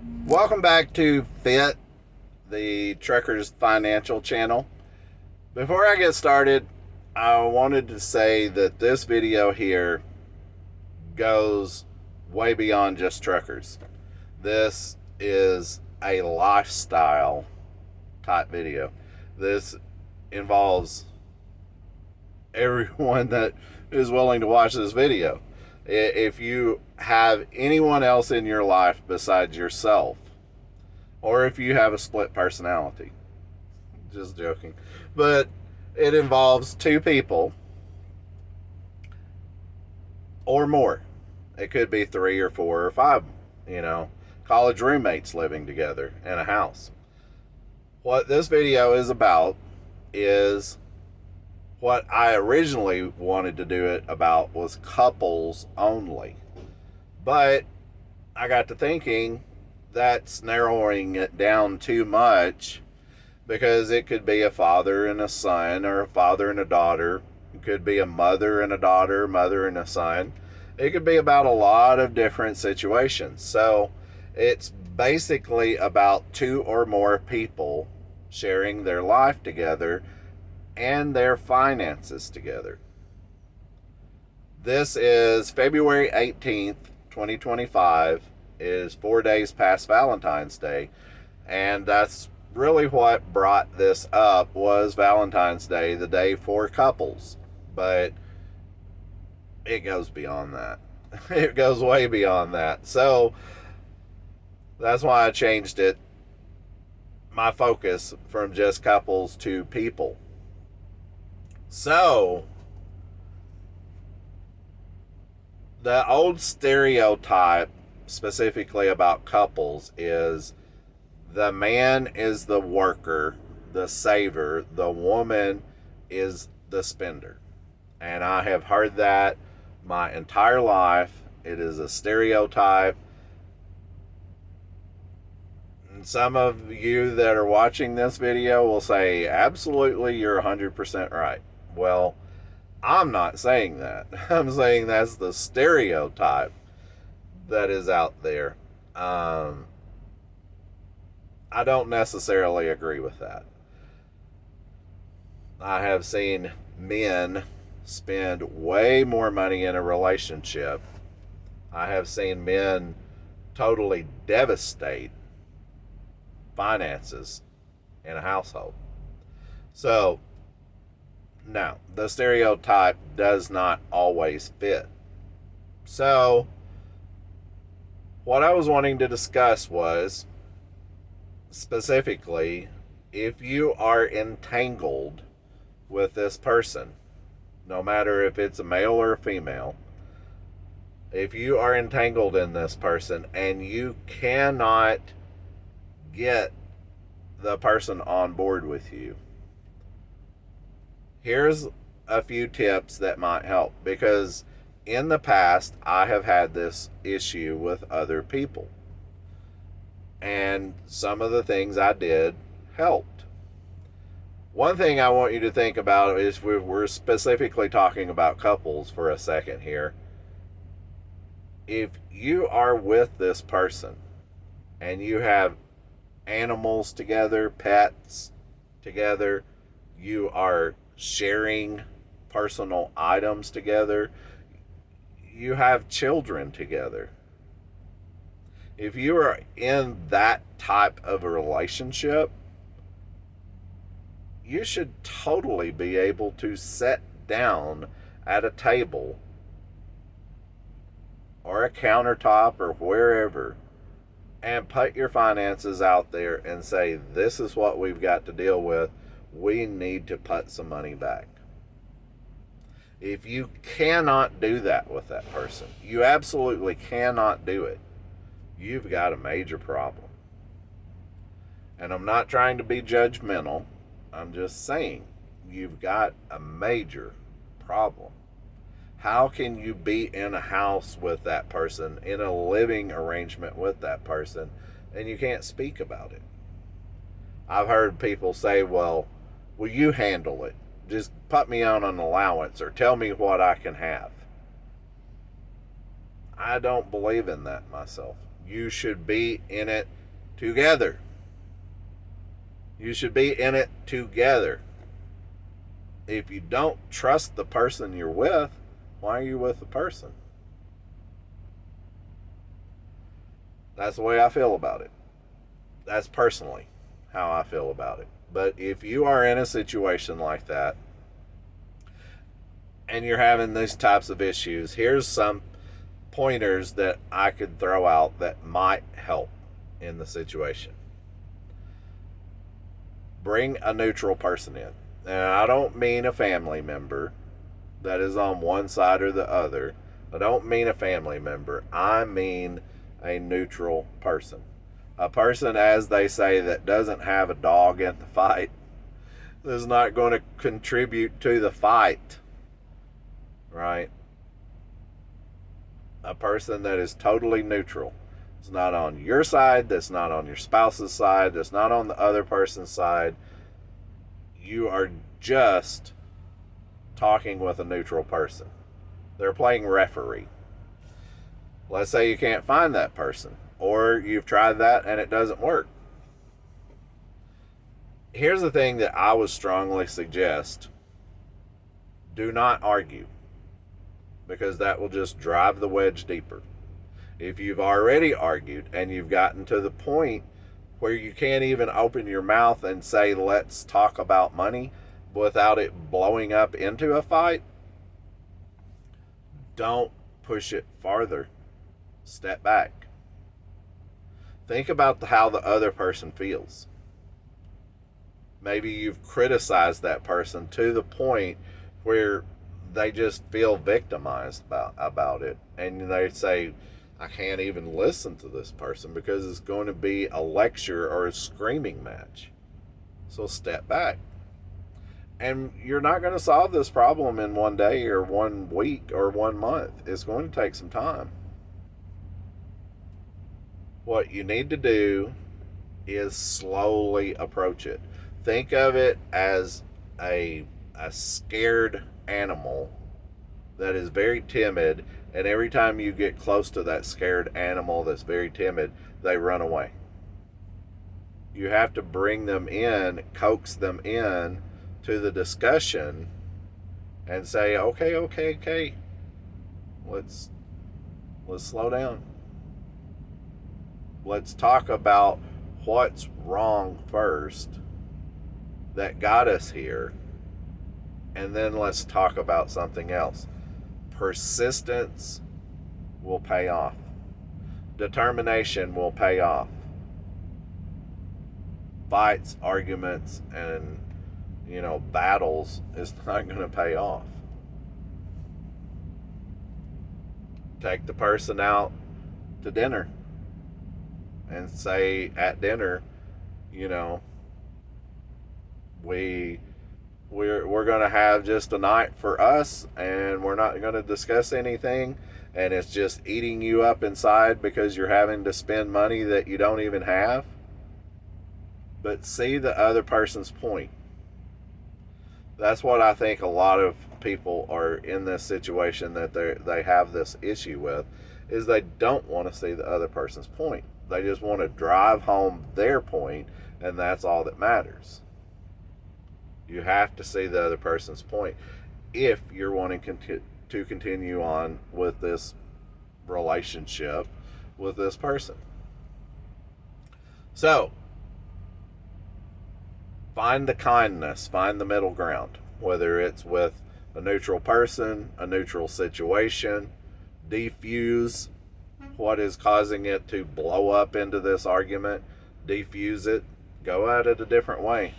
Welcome back to FIT, the Trekkers Financial Channel. Before I get started, I wanted to say that this video here goes way beyond just truckers. This is a lifestyle type video. This involves everyone that is willing to watch this video. If you have anyone else in your life besides yourself, or if you have a split personality, just joking, but it involves two people or more. It could be three or four or five, college roommates living together in a house. What this video is about is what I originally wanted to do it about was couples only. But I got to thinking that's narrowing it down too much, because it could be a father and a son, or a father and a daughter. It could be a mother and a daughter, mother and a son. It could be about a lot of different situations. So it's basically about two or more people sharing their life together and their finances together. This is February 18th, 2025. It is 4 days past Valentine's Day, and that's really what brought this up was Valentine's Day, the day for couples. But it goes beyond that. It goes way beyond that. So that's why I changed it, my focus, from just couples to people. So the old stereotype specifically about couples is the man is the worker, the saver, the woman is the spender. And I have heard that my entire life. It is a stereotype. And some of you that are watching this video will say, absolutely, you're 100% right. Well, I'm not saying that. I'm saying that's the stereotype that is out there. I don't necessarily agree with that. I have seen men spend way more money in a relationship. I have seen men totally devastate finances in a household. So, no, the stereotype does not always fit. So, what I was wanting to discuss was specifically, if you are entangled with this person, no matter if it's a male or a female, if you are entangled in this person and you cannot get the person on board with you, here's a few tips that might help, because in the past I have had this issue with other people, and some of the things I did helped. One thing I want you to think about is we're specifically talking about couples for a second here. If you are with this person and you have animals together, pets together, you are sharing personal items together, you have children together. If you are in that type of a relationship, you should totally be able to sit down at a table or a countertop or wherever and put your finances out there and say, this is what we've got to deal with. We need to put some money back. If you cannot do that with that person, you absolutely cannot do it, you've got a major problem. And I'm not trying to be judgmental. I'm just saying, you've got a major problem. How can you be in a house with that person, in a living arrangement with that person, and you can't speak about it? I've heard people say, well, will you handle it? Just put me on an allowance or tell me what I can have. I don't believe in that myself, You should be in it together. You should be in it together. If you don't trust the person you're with, why are you with the person? That's the way I feel about it. That's personally how I feel about it. But if you are in a situation like that and you're having these types of issues, here's some pointers that I could throw out that might help in the situation. Bring a neutral person in. And I don't mean a family member that is on one side or the other. I don't mean a family member. I mean a neutral person. A person, as they say, that doesn't have a dog in the fight, is not going to contribute to the fight, right? A person that is totally neutral. It's not on your side, that's not on your spouse's side, that's not on the other person's side. You are just talking with a neutral person. They're playing referee. Let's say you can't find that person, or you've tried that and it doesn't work. Here's the thing that I would strongly suggest. Do not argue, because that will just drive the wedge deeper. If you've already argued and you've gotten to the point where you can't even open your mouth and say, let's talk about money, without it blowing up into a fight, don't push it farther. Step back. Think about how the other person feels. Maybe you've criticized that person to the point where they just feel victimized about it, and they say, I can't even listen to this person because it's going to be a lecture or a screaming match. So step back. And you're not going to solve this problem in one day or 1 week or 1 month. It's going to take some time. What you need to do is slowly approach it. Think of it as a scared animal that is very timid, and every time you get close to that scared animal that's very timid, they run away. You have to bring them in, coax them in to the discussion and say, okay, let's slow down. Let's talk about what's wrong first that got us here, and then let's talk about something else. Persistence will pay off. Determination will pay off. Fights, arguments, and battles is not going to pay off. Take the person out to dinner and say at dinner, we're going to have just a night for us, and we're not going to discuss anything, and it's just eating you up inside because you're having to spend money that you don't even have. But see the other person's point. That's what I think a lot of people are in this situation that they have this issue with, is they don't want to see the other person's point. They just want to drive home their point, and that's all that matters. You have to see the other person's point if you're wanting to continue on with this relationship with this person. So, find the kindness, find the middle ground, whether it's with a neutral person, a neutral situation. Defuse what is causing it to blow up into this argument. Defuse it. Go at it a different way.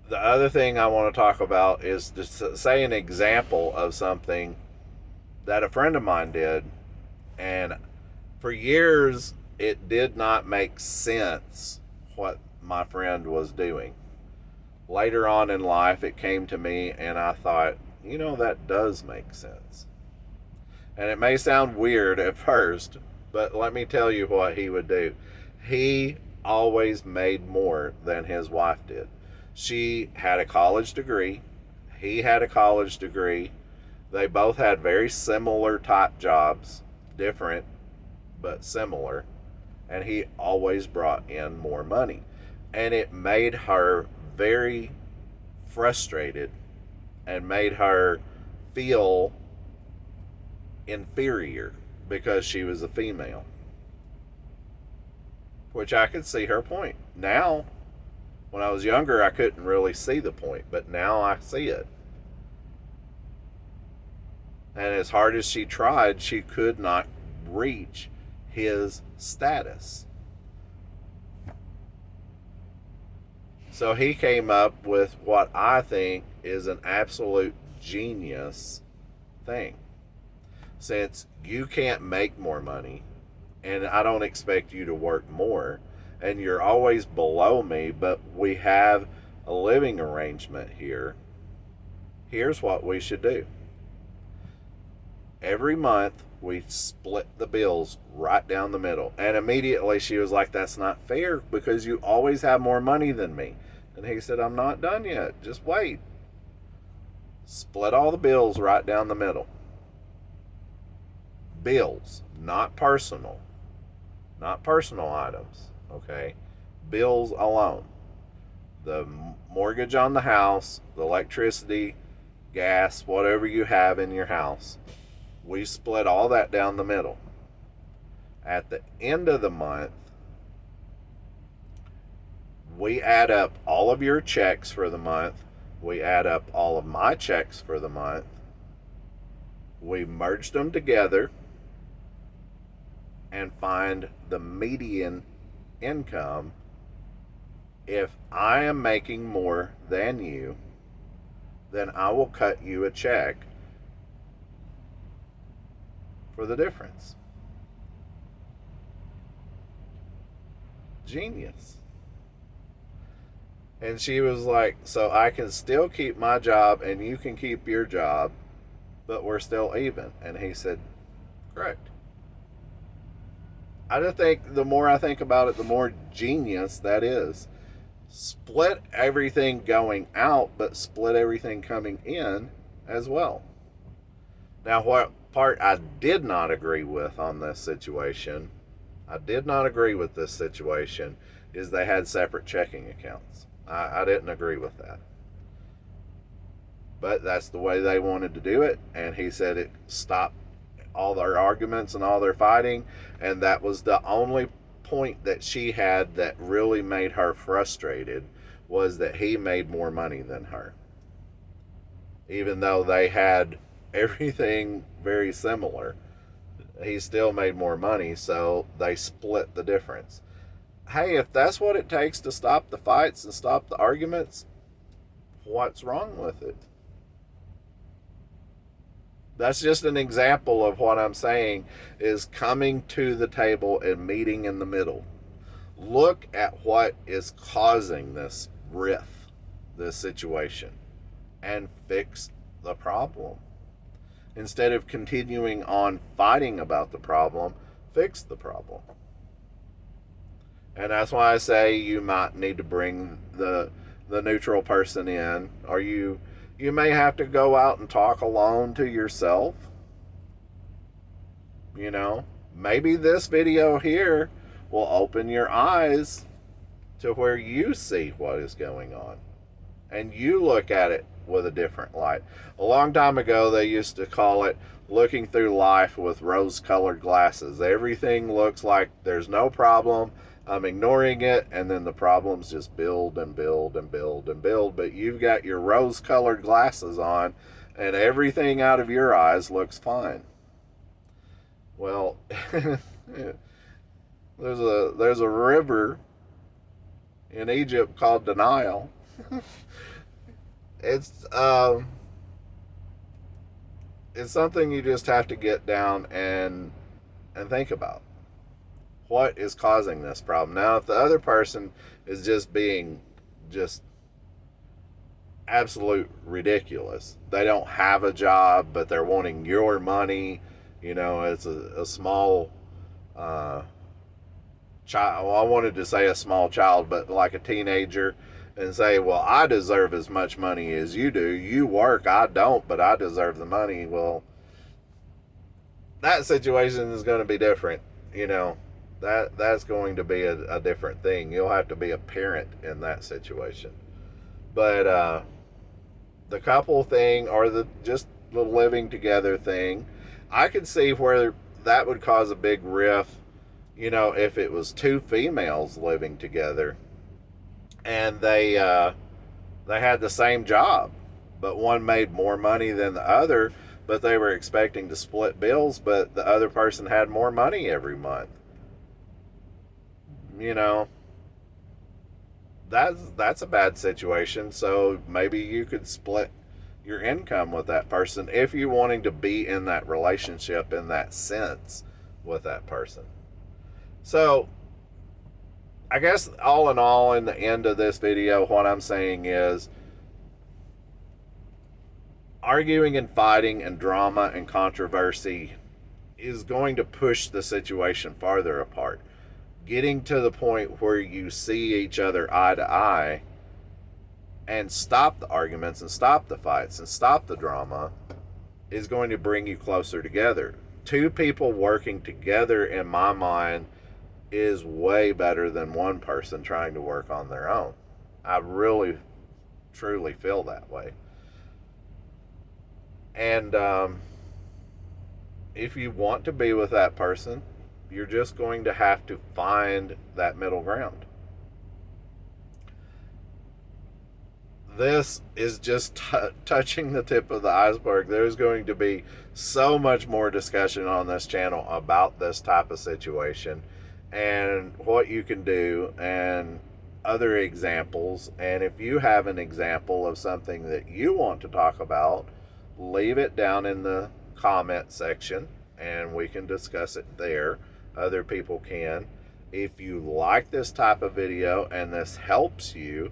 The other thing I want to talk about is to say an example of something that a friend of mine did, and for years it did not make sense what my friend was doing. Later on in life it came to me, and I thought, that does make sense. And it may sound weird at first, but let me tell you what he would do. He always made more than his wife did. She had a college degree. He had a college degree. They both had very similar type jobs, different but similar, and he always brought in more money. And it made her very frustrated and made her feel inferior because she was a female. Which I could see her point. Now, when I was younger, I couldn't really see the point, but now I see it. And as hard as she tried, she could not reach his status. So he came up with what I think is an absolute genius thing. Since you can't make more money, and I don't expect you to work more, and you're always below me, but we have a living arrangement here, here's what we should do. Every month, we split the bills right down the middle. And immediately she was like, that's not fair because you always have more money than me. And he said, I'm not done yet. Just wait. Split all the bills right down the middle. Bills, not personal. Not personal items, okay? Bills alone. The mortgage on the house, the electricity, gas, whatever you have in your house. We split all that down the middle. At the end of the month, we add up all of your checks for the month. We add up all of my checks for the month. We merge them together and find the median income. If I am making more than you, then I will cut you a check for the difference. Genius. And she was like, so I can still keep my job and you can keep your job, but we're still even. And he said, correct. I just think the more I think about it, the more genius that is. Split everything going out, but split everything coming in as well. Now, what part I did not agree with on this situation, I did not agree with this situation, is they had separate checking accounts. I didn't agree with that. But that's the way they wanted to do it, and he said it stopped all their arguments and all their fighting, and that was the only point that she had that really made her frustrated, was that he made more money than her. Even though they had everything very similar, he still made more money, so they split the difference. Hey, if that's what it takes to stop the fights and stop the arguments, what's wrong with it? That's just an example of what I'm saying is coming to the table and meeting in the middle. Look at what is causing this rift, this situation, and fix the problem. Instead of continuing on fighting about the problem, fix the problem. And that's why I say you might need to bring the neutral person in, or you may have to go out and talk alone to yourself. You know, maybe this video here will open your eyes to where you see what is going on and you look at it with a different light. A long time ago, they used to call it looking through life with rose-colored glasses. Everything looks like there's no problem. I'm ignoring it, and then the problems just build and build and build and build. But you've got your rose-colored glasses on, and everything out of your eyes looks fine. Well, there's a river in Egypt called the Nile. It's something you just have to get down and think about. What is causing this problem? Now, if the other person is just being just absolute ridiculous, they don't have a job, but they're wanting your money, you know, it's a small child. Well, I wanted to say a small child, but like a teenager, and say, well, I deserve as much money as you do. You work, I don't, but I deserve the money. Well, that situation is going to be different. You know, that's going to be a different thing. You'll have to be a parent in that situation. But the couple thing, or the just the living together thing, I could see where that would cause a big rift. You know, if it was two females living together and they had the same job, but one made more money than the other, but they were expecting to split bills, but the other person had more money every month. You know, that's a bad situation. So maybe you could split your income with that person if you're wanting to be in that relationship in that sense with that person. So I guess all in all, in the end of this video, what I'm saying is arguing and fighting and drama and controversy is going to push the situation farther apart. Getting to the point where you see each other eye to eye and stop the arguments and stop the fights and stop the drama is going to bring you closer together. Two people working together, in my mind, is way better than one person trying to work on their own. I really, truly feel that way. And if you want to be with that person, you're just going to have to find that middle ground. This is just touching the tip of the iceberg. There's going to be so much more discussion on this channel about this type of situation and what you can do and other examples. And if you have an example of something that you want to talk about, leave it down in the comment section and we can discuss it there. Other people can. If you like this type of video and this helps you,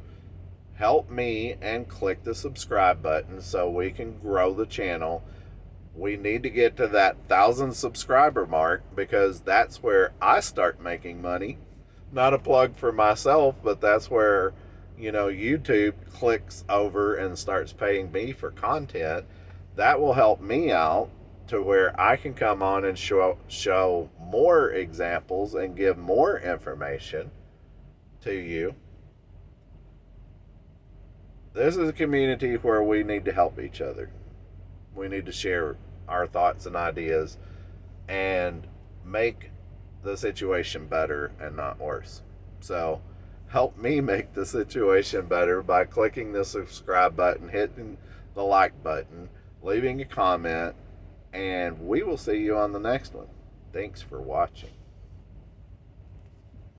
help me and click the subscribe button so we can grow the channel. We need to get to that 1,000 subscriber mark because that's where I start making money. Not a plug for myself, but that's where, you know, YouTube clicks over and starts paying me for content. That will help me out to where I can come on and show more examples and give more information to you. This is a community where we need to help each other. We need to share our thoughts and ideas and make the situation better and not worse. So help me make the situation better by clicking the subscribe button, hitting the like button, leaving a comment, and we will see you on the next one. Thanks for watching.